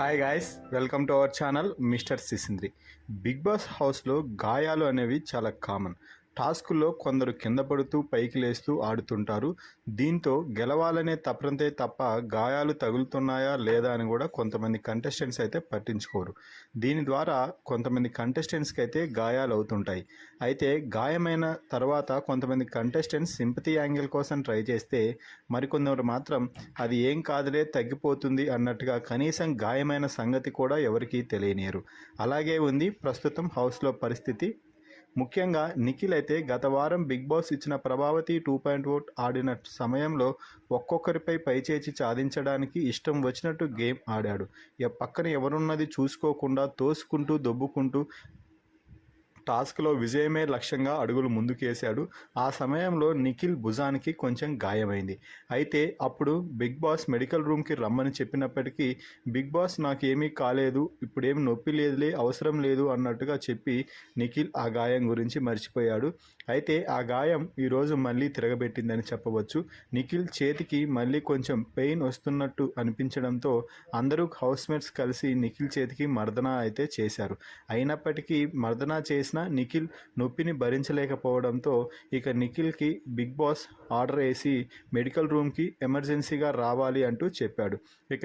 Hi guys, welcome to our channel mister Sisindri. Big boss హౌస్లో గాయాలు అనేవి చాలా కామన్. టాస్కుల్లో కొందరు కింద పడుతూ పైకి లేస్తూ ఆడుతుంటారు. దీంతో గెలవాలనే తపనంతే తప్ప గాయాలు తగులుతున్నాయా లేదా అని కూడా కొంతమంది కంటెస్టెంట్స్ అయితే పట్టించుకోరు. దీని ద్వారా కొంతమంది కంటెస్టెంట్స్కి అయితే గాయాలు అవుతుంటాయి. అయితే గాయమైన తర్వాత కొంతమంది కంటెస్టెంట్స్ సింపతి యాంగిల్ కోసం ట్రై చేస్తే మరికొందరు మాత్రం అది ఏం కాదులే తగ్గిపోతుంది అన్నట్టుగా కనీసం గాయమైన సంగతి కూడా ఎవరికీ తెలియనియరు. అలాగే ఉంది ప్రస్తుతం హౌస్లో పరిస్థితి. ముఖ్యంగా నిఖిల్ అయితే గత వారం బిగ్ బాస్ ఇచ్చిన ప్రభావతి 2.0 ఆడిన సమయంలో ఒక్కొక్కరిపై పైచేచి సాధించడానికి ఇష్టం వచ్చినట్టు గేమ్ ఆడాడు. పక్కన ఎవరున్నది చూసుకోకుండా తోసుకుంటూ దొబ్బుకుంటూ టాస్క్లో విజయమే లక్ష్యంగా అడుగులు ముందుకేశాడు. ఆ సమయంలో నిఖిల్ భుజానికి కొంచెం గాయమైంది. అయితే అప్పుడు బిగ్ బాస్ మెడికల్ రూమ్కి రమ్మని చెప్పినప్పటికీ బిగ్ బాస్ నాకేమీ కాలేదు, ఇప్పుడేం నొప్పి లేదులే, అవసరం లేదు అన్నట్టుగా చెప్పి నిఖిల్ ఆ గాయం గురించి మర్చిపోయాడు. అయితే ఆ గాయం ఈరోజు మళ్ళీ తిరగబెట్టిందని చెప్పవచ్చు. నిఖిల్ చేతికి మళ్ళీ కొంచెం పెయిన్ వస్తున్నట్టు అనిపించడంతో అందరూ హౌస్మేట్స్ కలిసి నిఖిల్ చేతికి మర్దన అయితే చేశారు. అయినప్పటికీ మర్దన చేసిన నిఖిల్ నొప్పిని భరించలేకపోవడంతో ఇక నిఖిల్కి బిగ్ బాస్ ఆర్డర్ వేసి మెడికల్ రూమ్కి ఎమర్జెన్సీగా రావాలి అంటూ చెప్పాడు. ఇక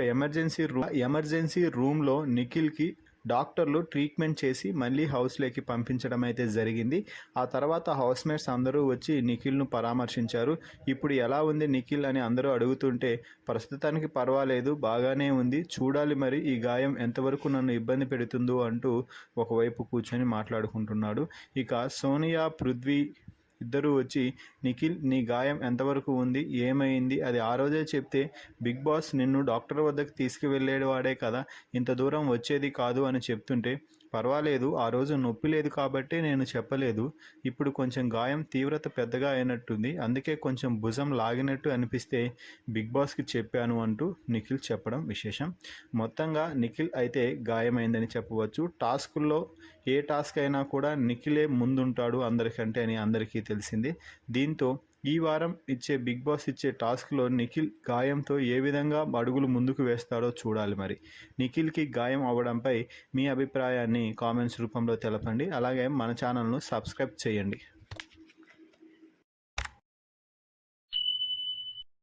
ఎమర్జెన్సీ రూమ్లో నిఖిల్కి డాక్టర్లు ట్రీట్మెంట్ చేసి మళ్ళీ హౌస్లోకి పంపించడం అయితే జరిగింది. ఆ తర్వాత హౌస్మేట్స్ అందరూ వచ్చి నిఖిల్ను పరామర్శించారు. ఇప్పుడు ఎలా ఉంది నిఖిల్ అని అందరూ అడుగుతుంటే ప్రస్తుతానికి పర్వాలేదు, బాగానే ఉంది, చూడాలి మరి ఈ గాయం ఎంతవరకు నన్ను ఇబ్బంది పెడుతుందో అంటూ ఒకవైపు కూర్చొని మాట్లాడుకుంటున్నాడు. ఇక సోనియా, పృథ్వీ ఇద్దరూ వచ్చి నిఖిల్ నీ గాయం ఎంతవరకు ఉంది, ఏమైంది, అది ఆ రోజే చెప్తే బిగ్ బాస్ నిన్ను డాక్టర్ వద్దకు తీసుకువెళ్ళేవాడే కదా, ఇంత దూరం వచ్చేది కాదు అని చెప్తుంటే పర్వాలేదు, ఆ రోజు నొప్పి లేదు కాబట్టి నేను చెప్పలేదు, ఇప్పుడు కొంచెం గాయం తీవ్రత పెద్దగా అయినట్టుంది, అందుకే కొంచెం భుజం లాగినట్టు అనిపిస్తే బిగ్ బాస్కి చెప్పాను అంటూ నిఖిల్ చెప్పడం విశేషం. మొత్తంగా నిఖిల్ అయితే గాయమైందని చెప్పవచ్చు. టాస్కుల్లో ఏ టాస్క్ అయినా కూడా నిఖిలే ముందుంటాడు అందరికంటే అని అందరికీ తెలిసింది. దీంతో ఈ వారం ఇచ్చే బిగ్ బాస్ ఇచ్చే టాస్క్లో నిఖిల్ గాయంతో ఏ విధంగా అడుగులు ముందుకు వేస్తాడో చూడాలి. మరి నిఖిల్కి గాయం అవ్వడంపై మీ అభిప్రాయాన్ని కామెంట్స్ రూపంలో తెలపండి. అలాగే మన ఛానల్ను సబ్స్క్రైబ్ చేయండి.